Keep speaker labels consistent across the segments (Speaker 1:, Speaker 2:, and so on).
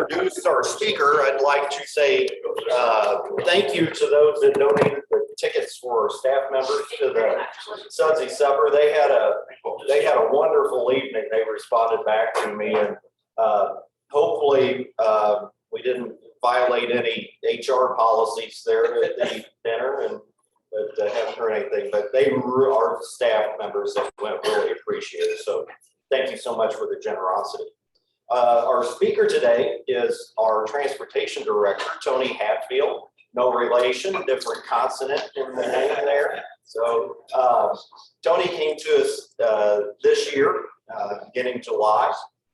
Speaker 1: introduce our speaker, I'd like to say thank you to those that donated the tickets for staff members to the Sudsy Supper. They had a wonderful evening. They responded back to me, and hopefully we didn't violate any HR policies there at the dinner, and but haven't heard anything. But they are staff members that went really appreciated. So thank you so much for the generosity. Our speaker today is our transportation director, Tony Hatfield. No relation, different consonant in the name there. So Tony came to us this year, beginning July,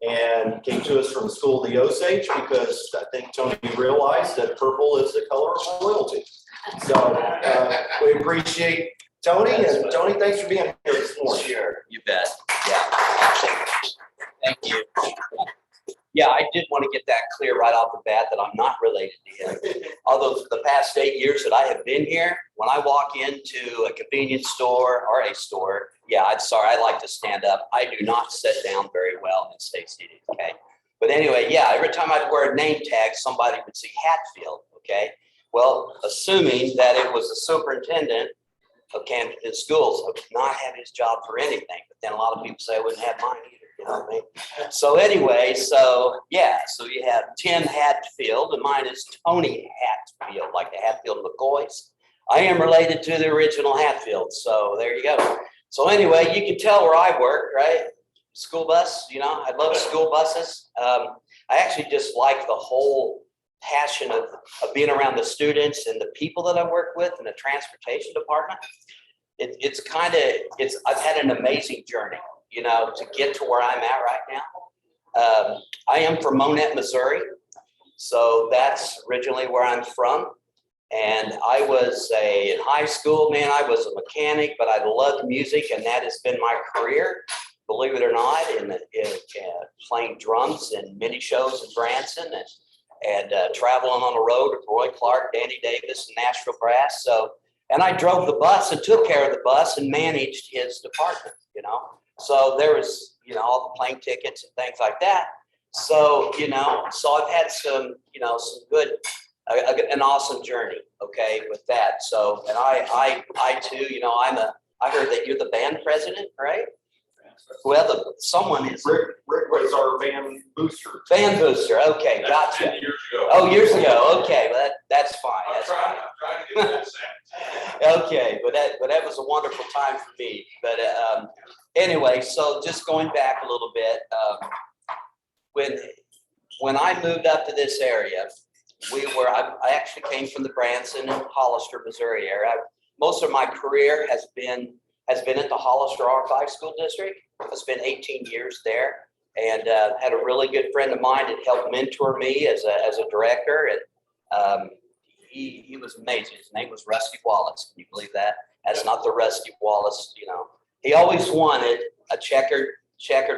Speaker 1: and came to us from the School of the Osage because I think Tony realized that purple is the color of loyalty. So we appreciate Tony, and Tony, thanks for being here this morning.
Speaker 2: Sure, you bet. Yeah, thank you. Yeah, I did want to get that clear right off the bat that I'm not related to him. Although for the past 8 years that I have been here, when I walk into a convenience store or a store, yeah, I'm sorry, I like to stand up. I do not sit down very well and stay seated, okay? But anyway, yeah, every time I'd wear a name tag, somebody would see Hatfield, okay? Well, assuming that it was the superintendent of Camdenton schools, I would not have his job for anything. But then a lot of people say I wouldn't have mine either. You know what I mean? So anyway, so yeah, so you have Tim Hatfield, and mine is Tony Hatfield, like the Hatfield McCoys. I am related to the original Hatfield, so there you go. So anyway, you can tell where I work, right? School bus, you know, I love school buses. I actually just like the whole passion of being around the students and the people that I work with in the transportation department. I've had an amazing journey, you know, to get to where I'm at right now. I am from Monette, Missouri. So that's originally where I'm from. And I was in high school, man, I was a mechanic, but I loved music, and that has been my career, believe it or not, in playing drums in many shows in Branson and traveling on the road with Roy Clark, Danny Davis, and Nashville Brass. So, and I drove the bus and took care of the bus and managed his department, you know. So there was, you know, all the plane tickets and things like that. So, you know, so I've had some, you know, some good, an awesome journey, okay, with that. So, and I too, you know, I heard that you're the band president, right? Well, someone is.
Speaker 1: Rick was our van booster.
Speaker 2: Van booster, okay, gotcha.
Speaker 3: 10 years ago.
Speaker 2: Oh, years ago, okay, well, that's fine. That's fine.
Speaker 3: I'm trying to get that.
Speaker 2: Okay, but that was a wonderful time for me. But anyway, so just going back a little bit, when I moved up to this area, I actually came from the Branson and Hollister, Missouri area. Most of my career has been at the Hollister R-5 school district. I spent 18 years there, and had a really good friend of mine that helped mentor me as a director. And he was amazing. His name was Rusty Wallace. Can you believe that? That's not the Rusty Wallace, you know. He always wanted a checkered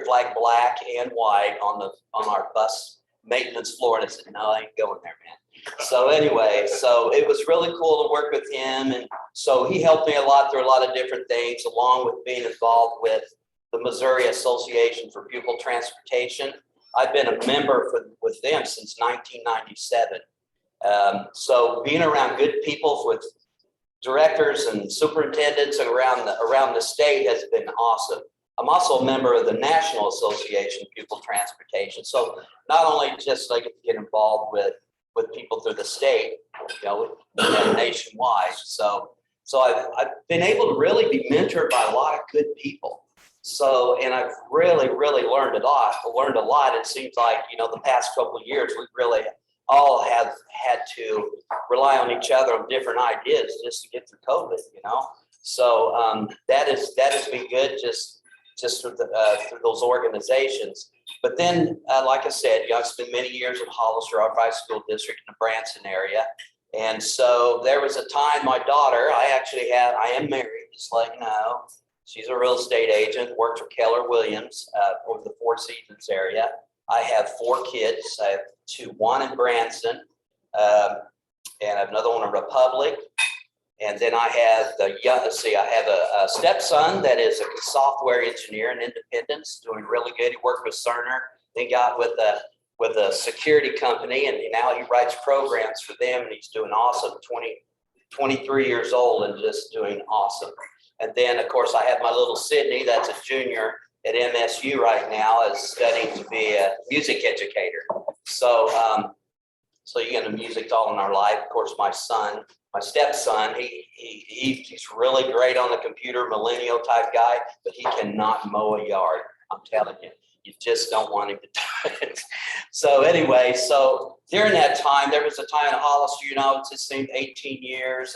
Speaker 2: flag, black and white, on our bus maintenance floor. And I said, no, I ain't going there, man. So anyway, so it was really cool to work with him. And so he helped me a lot through a lot of different things, along with being involved with the Missouri Association for Pupil Transportation. I've been a member with them since 1997. So being around good people with directors and superintendents around the state has been awesome. I'm also a member of the National Association of Pupil Transportation. So not only just I get to get involved with people through the state, you know, nationwide. So I've been able to really be mentored by a lot of good people. So, and I've really, really learned a lot. It seems like, you know, the past couple of years, we've really all have had to rely on each other on different ideas just to get through COVID, you know. So that has been good just through those organizations. But then, like I said, you know, I've spent many years in Hollister, R-5 school district in the Branson area. And so there was a time my daughter, I am married, just like you know. She's a real estate agent, worked for Keller Williams over the Four Seasons area. I have 4 kids. I have one in Branson, and I have another one in Republic. And then I have I have a stepson that is a software engineer in Independence, doing really good. He worked with Cerner. He got with with a security company, and now he writes programs for them, and he's doing awesome. 23 years old and just doing awesome. And then, of course, I have my little Sydney, that's a junior at MSU right now, is studying to be a music educator. So, so you get the music's all in our life. Of course, my son, my stepson, he's really great on the computer, millennial type guy, but he cannot mow a yard. I'm telling you, you just don't want him to do it. So anyway, so during that time, there was a time in Hollister, you know, it just seemed 18 years,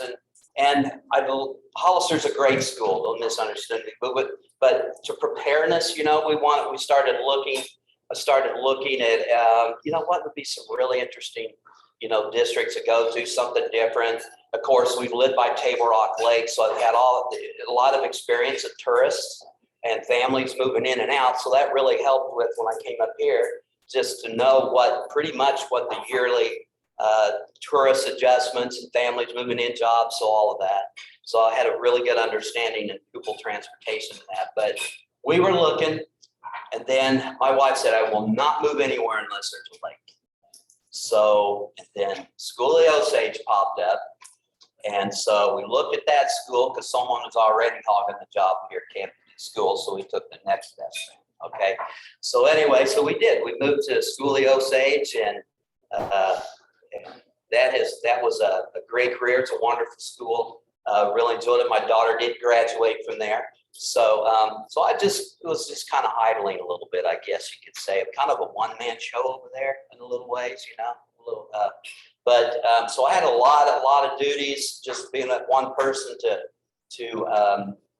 Speaker 2: and Hollister's a great school, don't misunderstand me, but to preparedness, you know, I started looking at, you know, what would be some really interesting, you know, districts to go to, something different. Of course, we lived by Table Rock Lake, so I've had a lot of experience of tourists and families moving in and out. So that really helped with when I came up here, just to know pretty much what the yearly tourist adjustments and families moving in, jobs, so all of that. So I had a really good understanding in pupil transportation and that, but we were looking, and then my wife said, I will not move anywhere unless there's a lake. So, and then School of the Osage popped up. And so we looked at that school because someone was already hogging the job here at Camdenton School. So we took the next best thing. Okay. So anyway, so we did. We moved to School of the Osage, and that was a great career. It's a wonderful school. Really enjoyed it. My daughter did graduate from there. So I was just kind of idling a little bit, I guess you could say. Kind of a one-man show over there in a little ways, you know. So I had a lot of duties, just being that one person to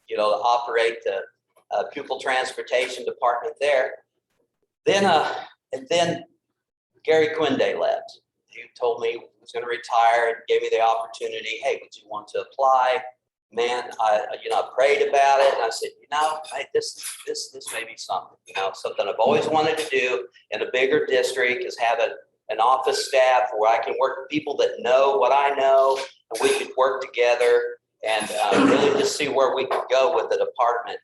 Speaker 2: you know, to operate the pupil transportation department there. Then and then Gary Quinde left. He told me he was going to retire and gave me the opportunity. Hey, would you want to apply? Man, I prayed about it, and I said, you know, hey, this may be something, you know, something I've always wanted to do in a bigger district, is have an office staff where I can work with people that know what I know, and we could work together and really just see where we could go with the department.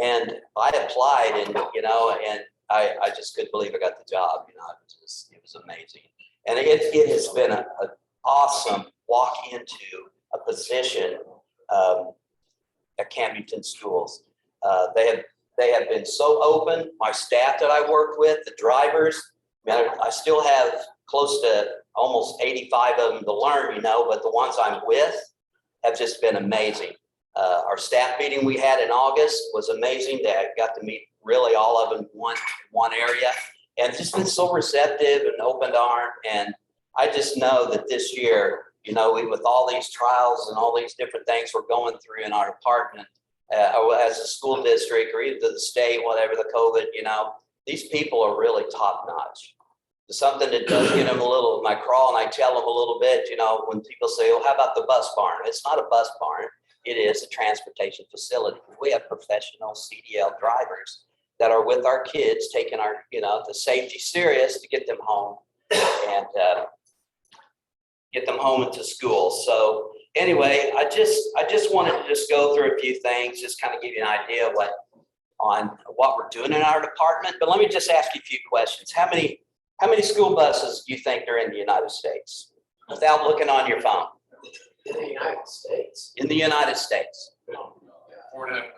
Speaker 2: And I applied, and you know, and I just couldn't believe I got the job. You know, it was amazing, and it has been an awesome walk into a position at Camdenton schools. They have been so open. My staff that I work with, the drivers, man, I still have close to almost 85 of them to learn, you know, but the ones I'm with have just been amazing. Our staff meeting we had in August was amazing. I got to meet really all of them in one area, and just been so receptive and open arm. And I just know that this year, you know, with all these trials and all these different things we're going through in our department, as a school district or either the state, whatever the COVID, you know, these people are really top notch. Something that does get them a little, I crawl and I tell them a little bit, you know, when people say, oh, how about the bus barn? It's not a bus barn. It is a transportation facility. We have professional CDL drivers that are with our kids, taking our, you know, the safety serious to get them home and get them home into school. So anyway, I just wanted to just go through a few things, just kind of give you an idea of what we're doing in our department. But let me just ask you a few questions. How many school buses do you think are in the United States without looking on your phone?
Speaker 1: In the United States.
Speaker 2: In the United States.
Speaker 3: 4.5 million.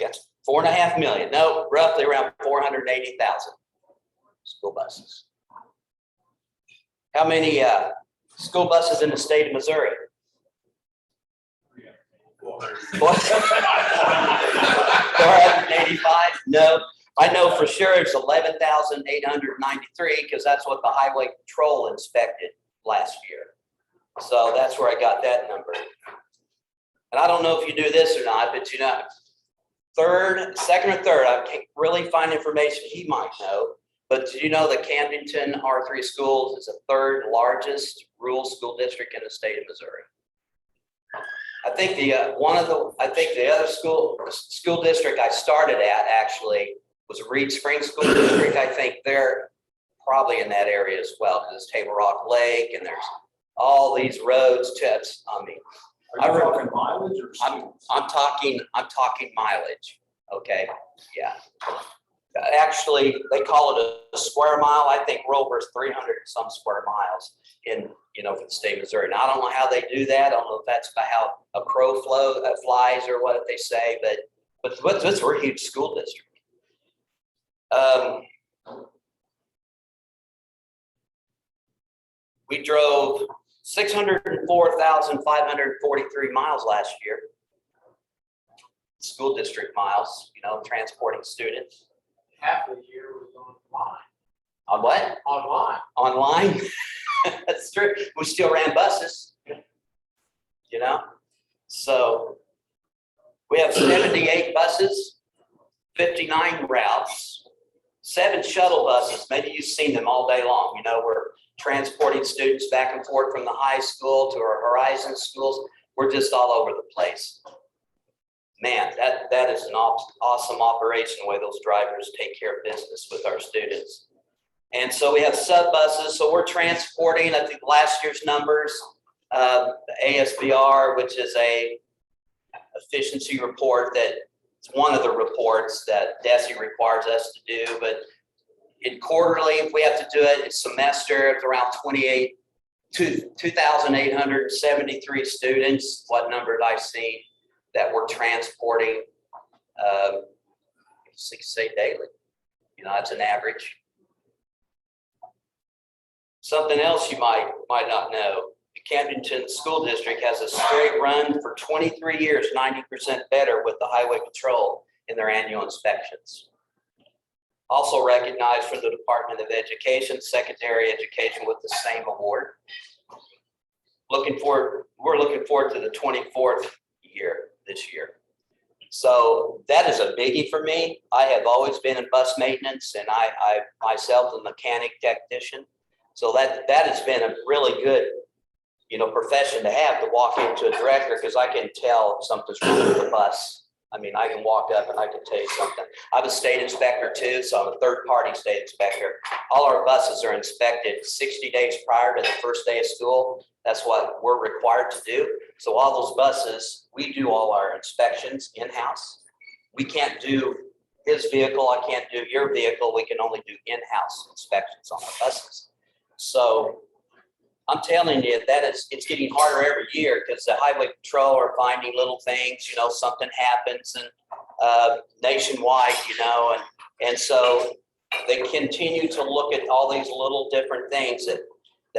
Speaker 2: Yes, 4.5 million. No, roughly around 480,000 school buses. How many school buses in the state of Missouri? 485? No, I know for sure it's 11,893 because that's what the Highway Patrol inspected last year. So that's where I got that number. And I don't know if you do this or not, but you know, second or third, I can't really find information he might know, but do you know that Camdenton R-3 schools is the third largest rural school district in the state of Missouri? I think the other school district I started at actually was Reed Springs School District. I think they're probably in that area as well, because it's Table Rock Lake and there's all these roads, tips. I mean,
Speaker 1: Are you talking mileage or
Speaker 2: I'm talking mileage. Okay, yeah. Actually, they call it a square mile. I think Rover is 300 and some square miles in, for the state of Missouri. Now, I don't know how they do that. I don't know if that's by how a crow flies or what they say, but we're a huge school district. We drove 604,543 miles last year. School district miles, transporting students.
Speaker 4: Half the year was online.
Speaker 2: On what?
Speaker 4: Online.
Speaker 2: Online? That's true. We still ran buses, So we have 78 buses, 59 routes, 7 shuttle buses. Maybe you've seen them all day long. We're transporting students back and forth from the high school to our Horizon schools. We're just all over the place. Man, that is an awesome operation, the way those drivers take care of business with our students. And so we have sub buses. So we're transporting, I think last year's numbers, the ASBR, which is a efficiency report it's one of the reports that DESE requires us to do, but in quarterly, if we have to do it, it's semester, it's around 2,873 students. What number did I see that we're transporting 6 daily? That's an average. Something else you might not know. The Camdenton School District has a straight run for 23 years, 90% better with the Highway Patrol in their annual inspections. Also recognized for the Department of Education, secondary education with the same award. We're looking forward to the 24th year this year. So that is a biggie for me. I have always been in bus maintenance, and I myself a mechanic technician. So that has been a really good, profession to have, to walk into a director, because I can tell something's wrong with the bus. I mean, I can walk up and I can tell you something. I'm a state inspector too, so I'm a third-party state inspector. All our buses are inspected 60 days prior to the first day of school. That's what we're required to do. So all those buses, we do all our inspections in-house. We can't do his vehicle, I can't do your vehicle. We can only do in-house inspections on our buses. So I'm telling you it's getting harder every year, because the Highway Patrol are finding little things, something happens and nationwide, and so they continue to look at all these little different things that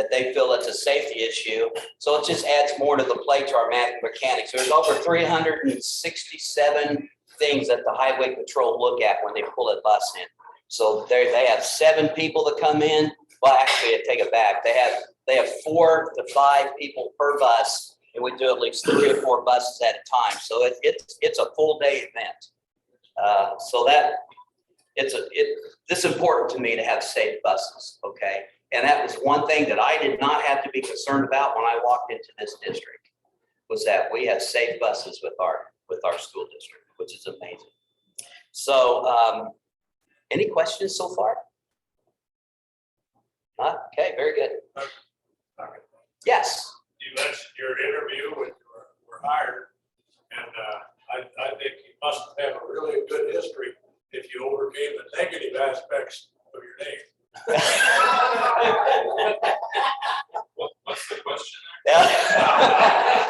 Speaker 2: they feel it's a safety issue. So it just adds more to the plate to our mechanics. There's over 367 things that the Highway Patrol look at when they pull a bus in. So they have 7 people that come in. Well, actually, I take it back. They have 4 to 5 people per bus, and we do at least 3 or 4 buses at a time. So it's a full day event. So it's important to me to have safe buses. Okay, and that was one thing that I did not have to be concerned about when I walked into this district, was that we have safe buses with our school district, which is amazing. So, any questions so far? Okay, very good. Yes.
Speaker 3: You mentioned your interview when you were hired, and I think you must have a really good history if you overcame the negative aspects of your name. What's the question there?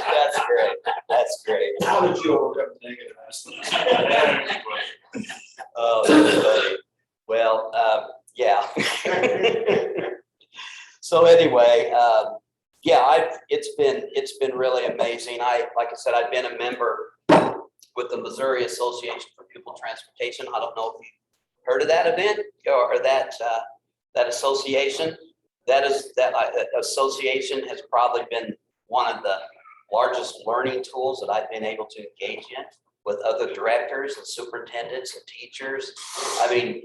Speaker 2: That's great. That's great.
Speaker 4: How did you overcome the negative aspects?
Speaker 2: Oh, that's funny. Well, yeah. So anyway, it's been really amazing. Like I said, I've been a member with the Missouri Association for Pupil Transportation. I don't know if you've heard of that event or that association. That association has probably been one of the largest learning tools that I've been able to engage in with other directors and superintendents and teachers. I mean,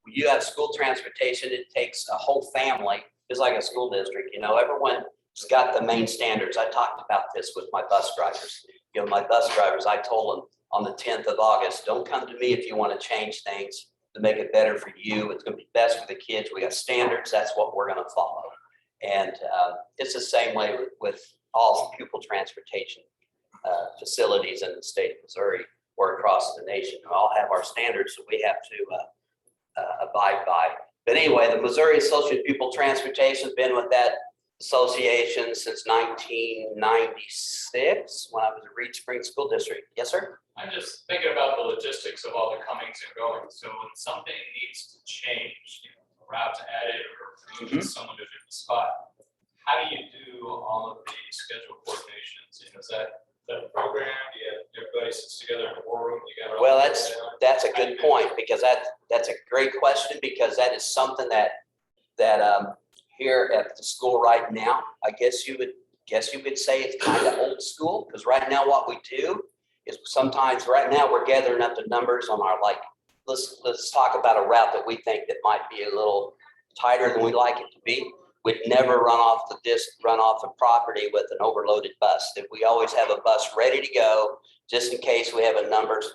Speaker 2: when you have school transportation, it takes a whole family, just like a school district. Everyone's got the main standards. I talked about this with my bus drivers. My bus drivers, I told them on the 10th of August, don't come to me if you want to change things to make it better for you. It's going to be best for the kids. We have standards. That's what we're going to follow. And it's the same way with all pupil transportation facilities in the state of Missouri or across the nation. We all have our standards, so we have abide by. But anyway, the Missouri Association of Pupil Transportation has been with that association since 1996 when I was at Reed Springs School District. Yes, sir?
Speaker 5: I'm just thinking about the logistics of all the comings and goings. So when something needs to change, you know, a route's added or someone to a different spot, how do you do all of the schedule coordinations? You know, is that a program? Do you have everybody sits together in a war room? You got it all
Speaker 2: Well,
Speaker 5: broken down?
Speaker 2: that's a good point because that's a great question because that is something that here at the school right now, I guess you could say it's kind of old school because right now what we do is sometimes right now we're gathering up the numbers on our let's talk about a route that we think that might be a little tighter than we like it to be. We'd never run off the property with an overloaded bus. That we always have a bus ready to go just in case we have a numbers.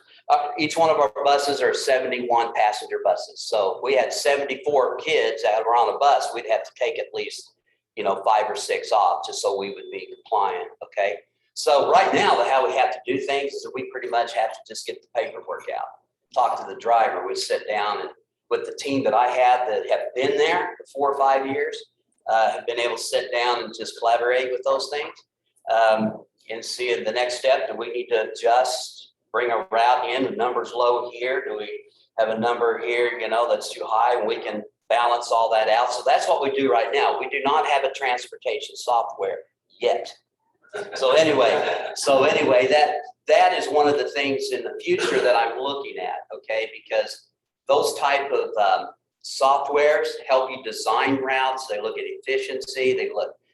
Speaker 2: Each one of our buses are 71 passenger buses. So if we had 74 kids that were on a bus, we'd have to take at least, 5 or 6 off just so we would be compliant. Okay. So right now, how we have to do things is that we pretty much have to just get the paperwork out, talk to the driver. We sit down and with the team that I have that have been there for 4 or 5 years, have been able to sit down and just collaborate with those things and see the next step. Do we need to adjust, bring a route in, the number's low here? Do we have a number here, that's too high and we can balance all that out? So that's what we do right now. We do not have a transportation software yet. So anyway, that is one of the things in the future that I'm looking at, okay? Because those type of softwares help you design routes. They look at efficiency. They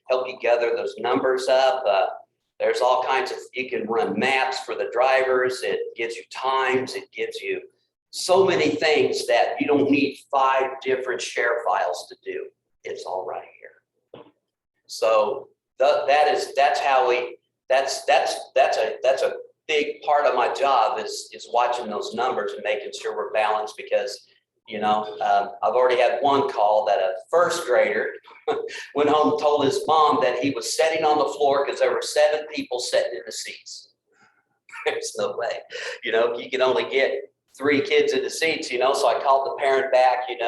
Speaker 2: help you gather those numbers up. There's all kinds of, you can run maps for the drivers. It gives you times. It gives you so many things that you don't need 5 different share files to do. It's all right here. So that's a big part of my job is watching those numbers and making sure we're balanced because I've already had one call that a first grader went home and told his mom that he was sitting on the floor because there were 7 people sitting in the seats. There's no way, you can only get 3 kids in the seats, so I called the parent back, and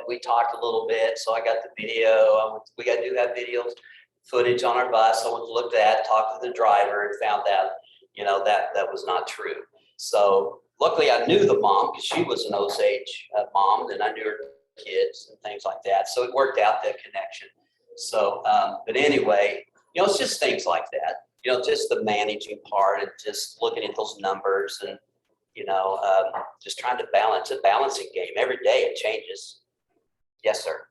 Speaker 2: we talked a little bit. So I got the video. We do have videos, footage on our bus. Someone looked at, talked to the driver and found out, that was not true. So luckily I knew the mom because she was an Osage mom and I knew her kids and things like that. So it worked out that connection. So, but anyway, it's just things like that, just the managing part and just looking at those numbers and, just trying to balance a balancing game. Every day it changes. Yes, sir.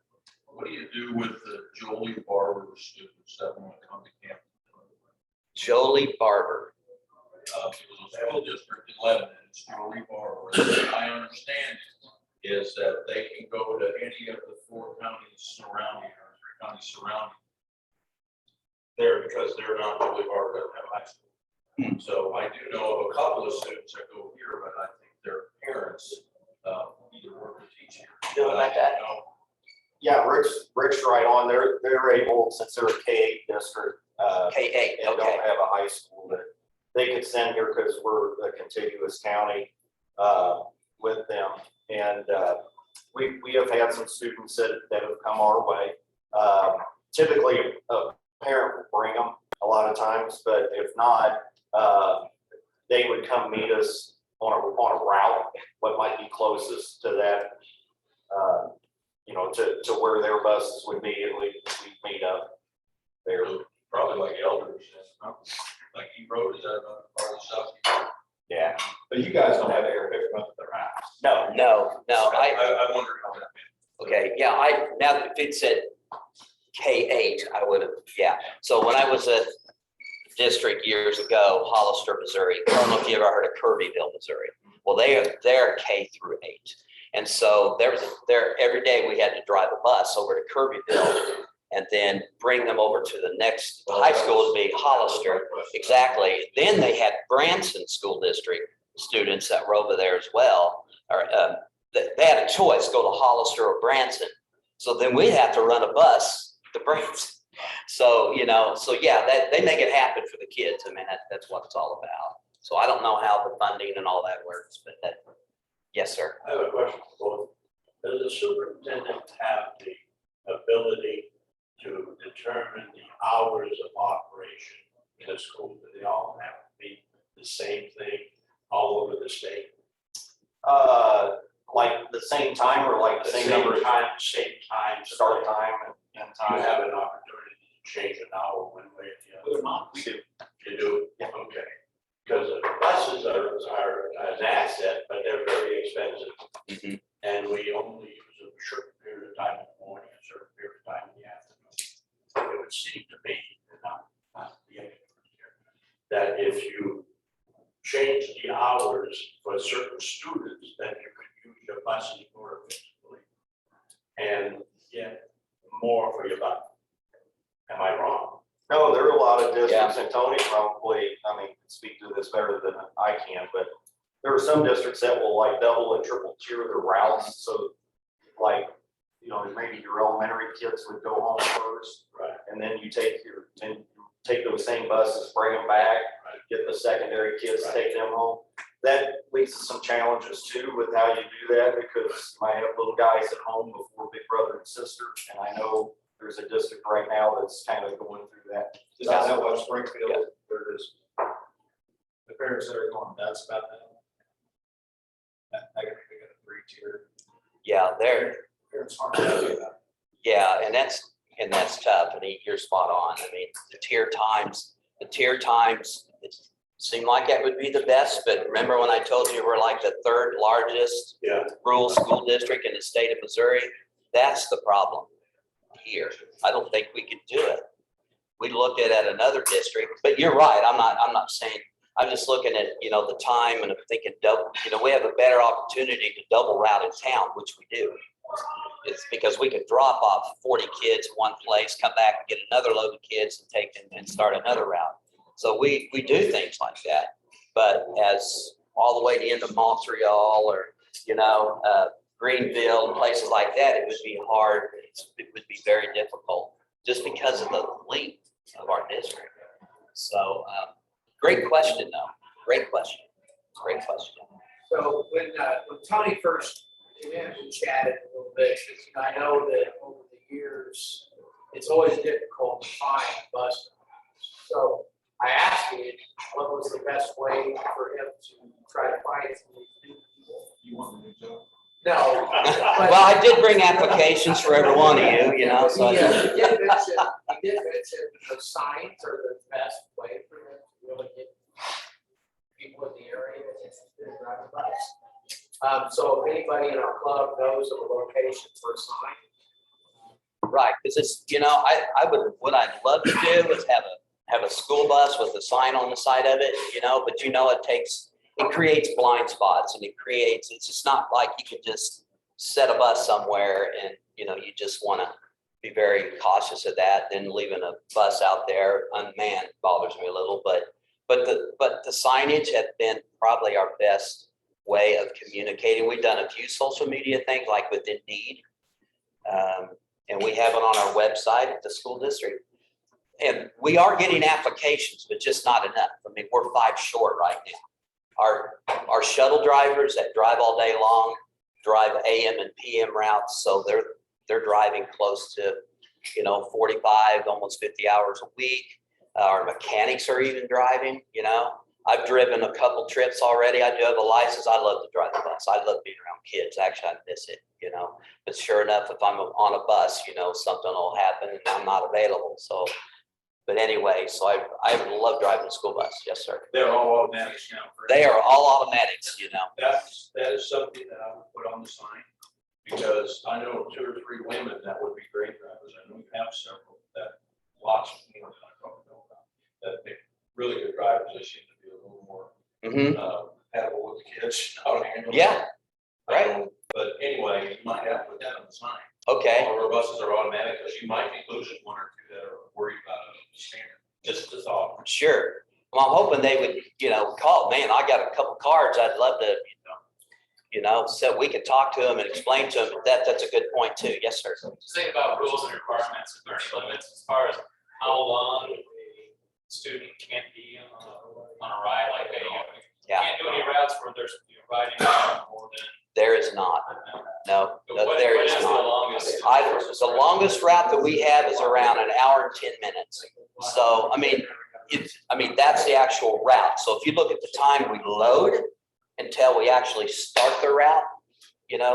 Speaker 6: What do you do with the Jolie Barber students that want to come to Camdenton?
Speaker 2: Jolie Barber.
Speaker 6: It was a school district in Lebanon, it's Jolie Barber. I understand is that they can go to any of the 4 counties surrounding or 3 counties surrounding there because they're not Jolie Barber, doesn't have high school. So I do know of a couple of students that go here, but I think their parents either work or teach here.
Speaker 2: You know about that?
Speaker 1: Yeah, Rick's right on. They're able, since they're a K-8 district,
Speaker 2: K-8,
Speaker 1: and
Speaker 2: okay.
Speaker 1: don't have a high school that they could send here because we're a contiguous county with them. And we have had some students that have come our way. Typically, a parent will bring them a lot of times, but if not, they would come meet us on a route, what might be closest to that, to where their buses would be, and we'd meet up there.
Speaker 6: Probably like elders, like E Road, is that part of the stuff?
Speaker 1: Yeah.
Speaker 4: But you guys don't have air pickup at their house.
Speaker 2: No.
Speaker 6: I wonder how that meant.
Speaker 2: Okay, yeah, now if it said K-8, I would have, yeah. So when I was at district years ago, Hollister, Missouri, I don't know if you ever heard of Kirbyville, Missouri. Well, they're K through 8. And so every day we had to drive a bus over to Kirbyville and then bring them over to the next high school to be Hollister. Exactly. Then they had Branson School District students that were over there as well. Or they had a choice, go to Hollister or Branson. So then we'd have to run a bus to Branson. So, yeah, they make it happen for the kids. I mean, that's what it's all about. So I don't know how the funding and all that works, but yes, sir.
Speaker 4: I have a question for both.
Speaker 7: Does the superintendent have the ability to determine the hours of operation in a school? Do they all have to be the same thing all over the state?
Speaker 1: Like the same time or like the same number of times,
Speaker 7: Same time,
Speaker 1: start time and
Speaker 7: you
Speaker 1: time?
Speaker 7: have an opportunity to change an hour one way or the other.
Speaker 1: We do.
Speaker 7: You do?
Speaker 1: Yeah.
Speaker 7: Okay. Because buses are an asset, but they're very expensive.
Speaker 2: Mhm.
Speaker 7: And we only use them a certain period of time in the morning, a certain period of time in the afternoon. It would seem to me, and not the expert here, that if you change the hours for certain students, then you could use your buses more efficiently and get more for your buck. Am I wrong?
Speaker 1: No, there are a lot of districts, and Tony probably, I mean, can speak to this better than I can, but there are some districts that will like double and triple tier their routes, so like, you know, maybe your elementary kids would go home first,
Speaker 7: Right.
Speaker 1: and then you take those same buses, bring them back, get the secondary kids, take them home. That leads to some challenges too with how you do that, because you might have little guys at home before big brother and sister, and I know there's a district right now that's kind of going through that.
Speaker 4: Is that what Springfield, there is the parents that are going nuts about that? I got a 3-tier.
Speaker 2: Yeah, they're,
Speaker 4: Parents aren't happy about it.
Speaker 2: yeah, and that's tough, and you're spot on. I mean, the tier times, it seemed like it would be the best, but remember when I told you we're like the third largest
Speaker 7: Yeah.
Speaker 2: rural school district in the state of Missouri? That's the problem here. I don't think we could do it. We looked at another district, but you're right, I'm not saying, I'm just looking at, you know, the time and I'm thinking double, you know, we have a better opportunity to double route in town, which we do. It's because we could drop off 40 kids one place, come back and get another load of kids and take them and start another route. So we do things like that, but as all the way to the end of Montreal or, you know, Greenville and places like that, it would be hard. It would be very difficult just because of the length of our district. So, great question though. Great question. Great question.
Speaker 8: So when Tony first came in, we chatted a little bit, because I know that over the years, it's always difficult to find bus drivers. So I asked him what was the best way for him to try to find some of these new people.
Speaker 4: You want me to do?
Speaker 8: No.
Speaker 2: Well, I did bring applications for every one of you, you know, so.
Speaker 8: He did mention the signs are the best way for him to really get people in the area interested in driving bus. So if anybody in our club knows of a location for a sign.
Speaker 2: Right, because it's, you know, what I'd love to do is have a school bus with a sign on the side of it, you know, but you know, it creates blind spots and it's just not like you can just set a bus somewhere and, you know, you just want to be very cautious of that. Then leaving a bus out there unmanned bothers me a little, but the signage has been probably our best way of communicating. We've done a few social media things like with Indeed. And we have it on our website at the school district. And we are getting applications, but just not enough. I mean, we're 5 short right now. Our shuttle drivers that drive all day long drive AM and PM routes, so they're driving close to, you know, 45, almost 50 hours a week. Our mechanics are even driving, you know. I've driven a couple trips already. I do have a license. I love to drive the bus. I love being around kids. Actually, I miss it, you know. But sure enough, if I'm on a bus, you know, something will happen and I'm not available. So, but anyway, so I love driving a school bus. Yes, sir.
Speaker 6: They're all automatics now. correct?
Speaker 2: They are all automatics, you know.
Speaker 6: That is something that I would put on the sign, because I know 2 or 3 women that would be great drivers. I know we have several that lots more than I probably know about, that make really good drivers. They seem to be a little more compatible with the kids.
Speaker 2: Yeah, right.
Speaker 6: But anyway, you might have to put that on the sign.
Speaker 2: Okay.
Speaker 6: All of our buses are automatic, because you might be losing 1 or 2 that are worried about a standard. Just a thought.
Speaker 2: Sure. Well, I'm hoping they would, you know, call, man, I got a couple cards. I'd love to, you know, so we could talk to them and explain to them. That's a good point too. Yes, sir.
Speaker 5: Just think about rules and requirements, if there's limits as far as how long a student can't be on a ride like that. You
Speaker 2: Yeah.
Speaker 5: can't do any routes where there's riding more than
Speaker 2: There is not. No,
Speaker 5: What
Speaker 2: there
Speaker 5: is
Speaker 2: is
Speaker 5: the
Speaker 2: not.
Speaker 5: longest?
Speaker 2: The longest route that we have is around an hour and 10 minutes. So, that's the actual route. So if you look at the time we load until we actually start the route,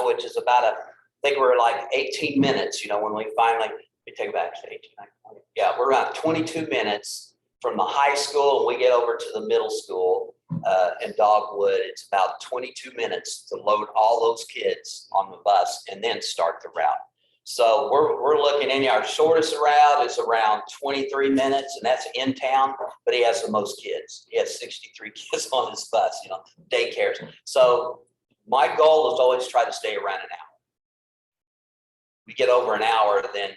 Speaker 2: which is about I think we're like 18 minutes, when we finally, we take it back to 18, 20. Yeah, we're around 22 minutes from the high school and we get over to the middle school in Dogwood. It's about 22 minutes to load all those kids on the bus and then start the route. So we're looking in, our shortest route is around 23 minutes and that's in town, but he has the most kids. He has 63 kids on his bus, daycares. So my goal is always try to stay around an hour. We get over an hour, then,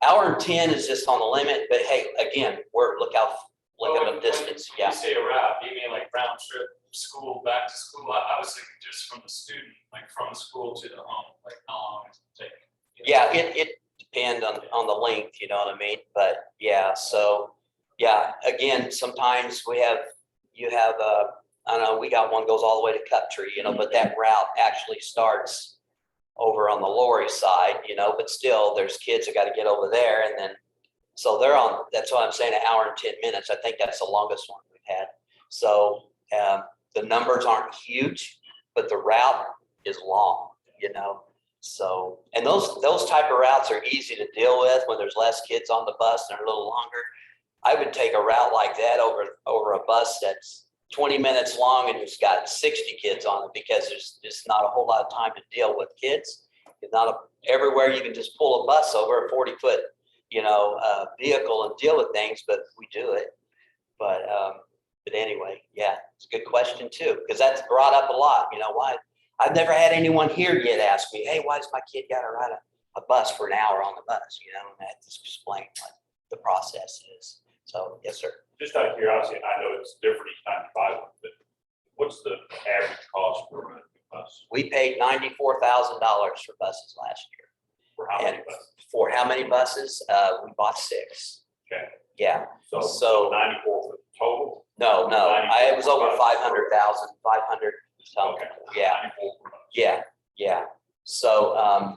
Speaker 2: hour and 10 is just on the limit, but hey, again, look at the distance,
Speaker 5: When
Speaker 2: yeah.
Speaker 5: you say a route, do you mean like round trip, school, back to school? I was thinking just from the student, like from school to the home, like how long does it take?
Speaker 2: Yeah, it depends on the length, you know what I mean? But yeah, so, yeah, again, sometimes you have, I don't know, we got one goes all the way to Cuptree, but that route actually starts over on the Lori side, but still there's kids that got to get over there and then, so that's why I'm saying an hour and 10 minutes. I think that's the longest one we've had. So the numbers aren't huge, but the route is long, So, and those type of routes are easy to deal with when there's less kids on the bus and they're a little longer. I would take a route like that over a bus that's 20 minutes long and it's got 60 kids on it because there's just not a whole lot of time to deal with kids. It's not everywhere you can just pull a bus over a 40-foot, vehicle and deal with things, but we do it. But anyway, yeah, it's a good question too, because that's brought up a lot. Why? I've never had anyone here yet ask me, hey, why does my kid got to ride a bus for an hour on the bus? And I have to explain what the process is. So, yes, sir.
Speaker 7: Just out of curiosity, and I know it's different each time you buy one, but what's the average cost for a bus?
Speaker 2: We paid $94,000 for buses last year.
Speaker 7: For how many
Speaker 2: And
Speaker 7: buses?
Speaker 2: for how many buses? We bought 6.
Speaker 7: Okay.
Speaker 2: Yeah.
Speaker 7: So 94 for the total?
Speaker 2: No, it was over 500,000, 500 something.
Speaker 7: Okay.
Speaker 2: Yeah,
Speaker 7: 94 per bus.
Speaker 2: yeah. So,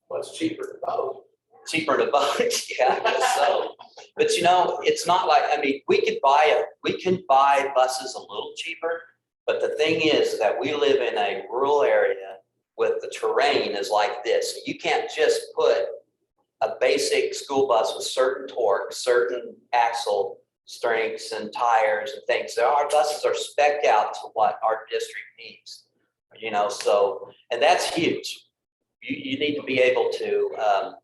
Speaker 8: What's cheaper to boat?
Speaker 2: cheaper to buy, yeah, I guess so. But it's not like, we can buy buses a little cheaper, but the thing is that we live in a rural area with the terrain is like this. You can't just put a basic school bus with certain torque, certain axle strengths and tires and things. Our buses are spec'd out to what our district needs, so, and that's huge. You need to be able to,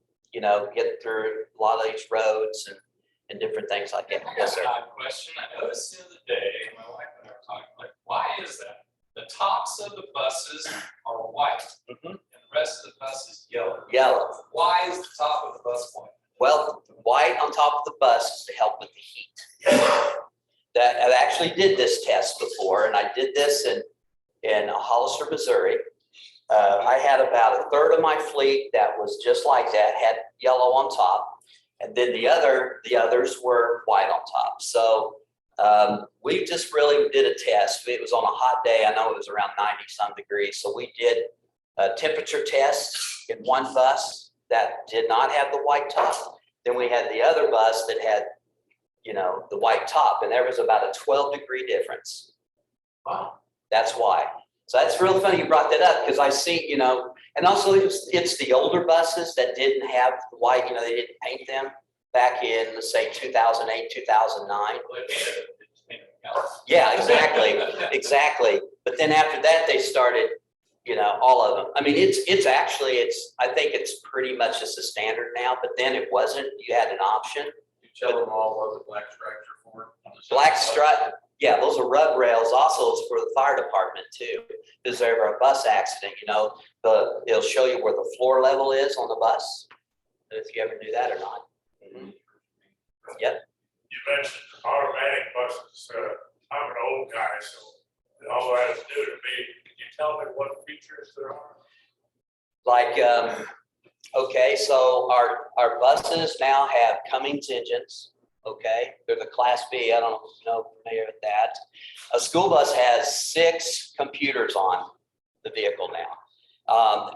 Speaker 2: get through a lot of these roads and different things like that. Yes, sir.
Speaker 5: I have a question. I noticed the other day, my wife and I were talking, why is that? The tops of the buses are white and the rest of the bus is yellow.
Speaker 2: Yellow.
Speaker 5: Why is the top of the bus white?
Speaker 2: Well, the white on top of the bus is to help with the heat. That I actually did this test before, and I did this in Hollister, Missouri. I had about a third of my fleet that was just like that, had yellow on top, and then the others were white on top. So we just really did a test. It was on a hot day. I know it was around 90-some degrees. So we did a temperature test in one bus that did not have the white top. Then we had the other bus that had, the white top, and there was about a 12-degree difference.
Speaker 8: Wow.
Speaker 2: That's why. So that's really funny you brought that up because I see, and also it's the older buses that didn't have the white, they didn't paint them back in, let's say, 2008, 2009.
Speaker 5: Well, it made it yellow.
Speaker 2: Yeah, exactly. But then after that, they started, all of them. I think it's pretty much just a standard now, but then it wasn't. You had an option.
Speaker 6: You tell them all what the black stripes are for?
Speaker 2: Black stripe, yeah, those are rub rails. Also, it's for the fire department too. If there's ever a bus accident, it'll show you where the floor level is on the bus. If you ever knew that or not. Yep.
Speaker 3: You mentioned automatic buses. I'm an old guy, so all I have to do to be, can you tell me what features there are?
Speaker 2: Like, okay, so our buses now have Cummins engines. Okay, they're the Class B. I don't know if you're familiar with that. A school bus has 6 computers on. the vehicle now.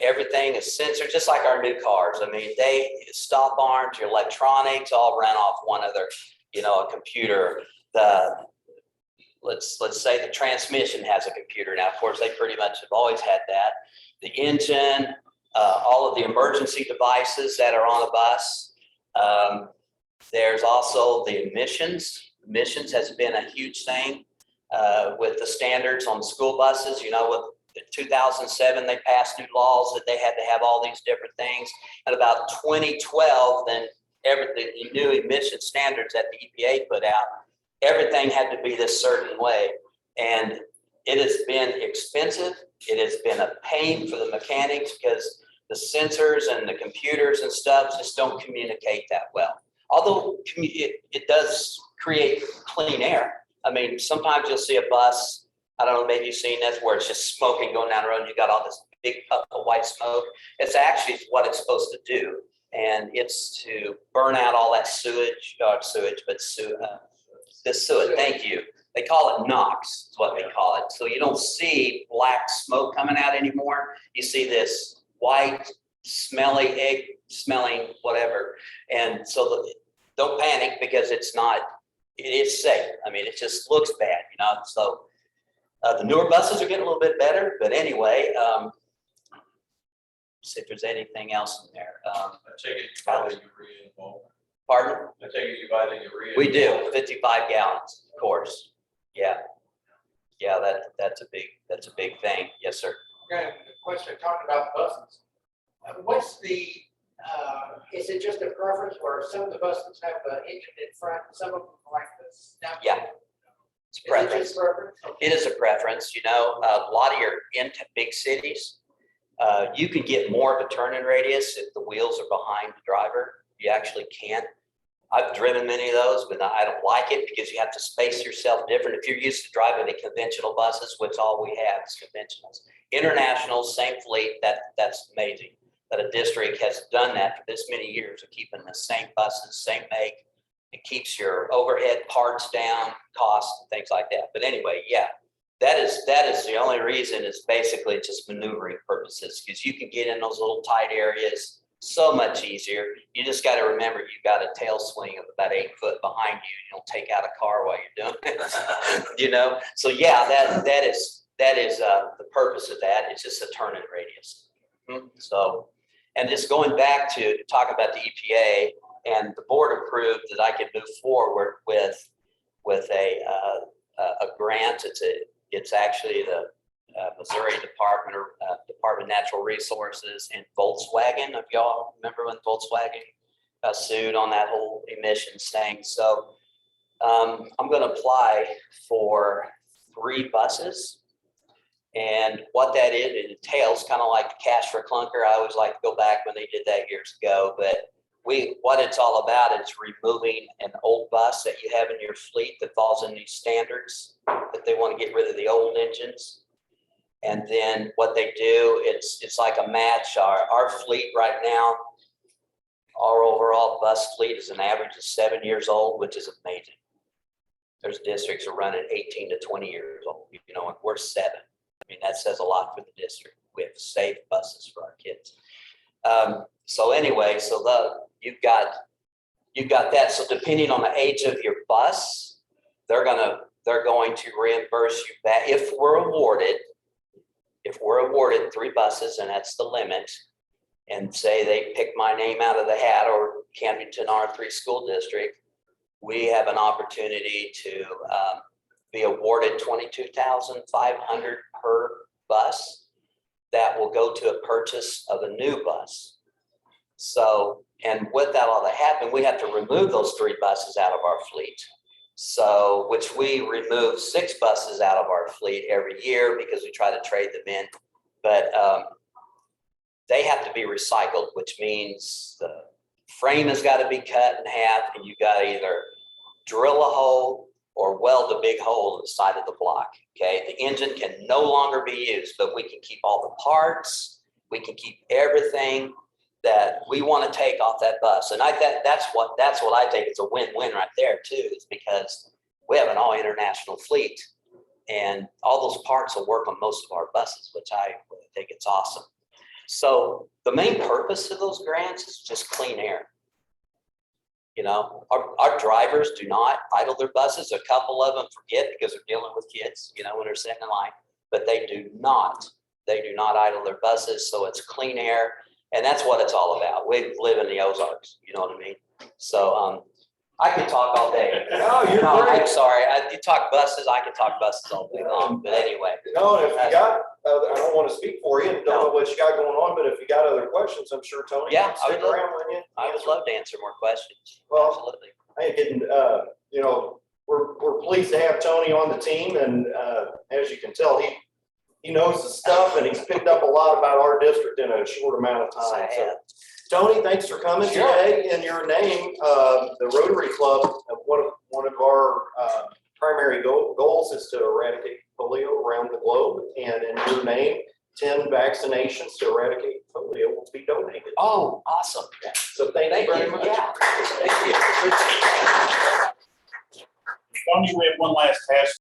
Speaker 2: Everything is censored, just like our new cars. I mean, they stop arms, your electronics all run off one other, a computer. Let's say the transmission has a computer now. Of course, they pretty much have always had that. The engine, all of the emergency devices that are on a bus. There's also the emissions. Emissions has been a huge thing with the standards on school buses. With 2007, they passed new laws that they had to have all these different things. And about 2012, then the new emission standards that the EPA put out, everything had to be this certain way. And it has been expensive. It has been a pain for the mechanics because the sensors and the computers and stuff just don't communicate that well. Although it does create clean air. I mean, sometimes you'll see a bus, I don't know, maybe you've seen this, where it's just smoking going down the road and you got all this big puff of white smoke. It's actually what it's supposed to do. And it's to burn out all that thank you. They call it NOx, is what they call it. So you don't see black smoke coming out anymore. You see this white, smelly, egg smelling, whatever. And so don't panic because it is safe. I mean, it just looks bad, So the newer buses are getting a little bit better, but anyway, see if there's anything else in there.
Speaker 6: I take it you buy the urea in bulk.
Speaker 2: Pardon?
Speaker 6: I take it you buy the urea.
Speaker 2: We do, 55 gallons, of course. Yeah. Yeah, that's a big thing. Yes, sir.
Speaker 8: Okay, question, talking about buses. What's the, is it just a preference where some of the buses have an engine in front, some of them like this?
Speaker 2: Yeah. It's
Speaker 8: Is it
Speaker 2: preference.
Speaker 8: just preference?
Speaker 2: It is a preference, a lot of your into big cities, you can get more of a turning radius if the wheels are behind the driver. You actually can. I've driven many of those, but I don't like it because you have to space yourself different. If you're used to driving the conventional buses, which all we have is conventionals. International, same fleet, that's amazing that a district has done that for this many years of keeping the same buses, same make. It keeps your overhead parts down, costs, and things like that. But anyway, yeah, that is the only reason is basically just maneuvering purposes because you can get in those little tight areas so much easier. You just got to remember you got a tail swing of about 8 foot behind you. You don't take out a car while you're doing it, So yeah, that is the purpose of that. It's just a turning radius. So, and just going back to talk about the EPA, and the board approved that I could move forward with a grant. It's actually the Missouri Department of Natural Resources and Volkswagen. If y'all remember when Volkswagen got sued on that whole emissions thing. So I'm going to apply for 3 buses. And what that is, it entails kind of like the cash for clunker. I always like to go back when they did that years ago, but what it's all about is removing an old bus that you have in your fleet that falls in these standards that they want to get rid of the old engines. And then what they do, it's like a match. Our fleet right now, our overall bus fleet is an average of 7 years old, which is amazing. There's districts that are running 18 to 20 years old, and we're 7. I mean, that says a lot for the district. We have safe buses for our kids. So anyway, you've got that. So depending on the age of your bus, they're going to reimburse you back if we're awarded 3 buses, and that's the limit. And say they pick my name out of the hat or Camdenton R-3 school district, we have an opportunity to be awarded $22,500 per bus that will go to a purchase of a new bus. So, and with that all that happened, we have to remove those 3 buses out of our fleet. So, which we remove 6 buses out of our fleet every year because we try to trade them in. But they have to be recycled, which means the frame has got to be cut in half, and you got to either drill a hole or weld a big hole in the side of the block. Okay, the engine can no longer be used, but we can keep all the parts. We can keep everything that we want to take off that bus. And that's what I think is a win-win right there too, is because we have an all international fleet. And all those parts will work on most of our buses, which I think it's awesome. So the main purpose of those grants is just clean air. You know, our drivers do not idle their buses. A couple of them forget because they're dealing with kids, you know, when they're sitting in line, but they do not idle their buses. So it's clean air. And that's what it's all about. We live in the Ozarks, you know what I mean? So, I could talk all day.
Speaker 1: No, you're
Speaker 2: No,
Speaker 1: great.
Speaker 2: I'm sorry. You talk buses, I could talk buses all day long, but anyway.
Speaker 1: No, and if you got, I don't want to speak for you and don't know what you got going on, but if you got other questions, I'm sure Tony
Speaker 2: Yeah,
Speaker 1: can
Speaker 2: I
Speaker 1: stick
Speaker 2: would love-
Speaker 1: around with you.
Speaker 2: I would love to answer more questions.
Speaker 1: Well,
Speaker 2: Absolutely.
Speaker 1: I ain't getting, you know, we're pleased to have Tony on the team, and as you can tell, he knows the stuff, and he's picked up a lot about our district in a short amount of time. So, Tony, thanks for coming
Speaker 2: Sure.
Speaker 1: today. In your name, the Rotary Club, one of our primary goals is to eradicate polio around the globe, and in your name, 10 vaccinations to eradicate polio will be donated.
Speaker 2: Oh, awesome.
Speaker 1: So thank you very much.
Speaker 2: Yeah, thank you.
Speaker 7: Tony, we have one last task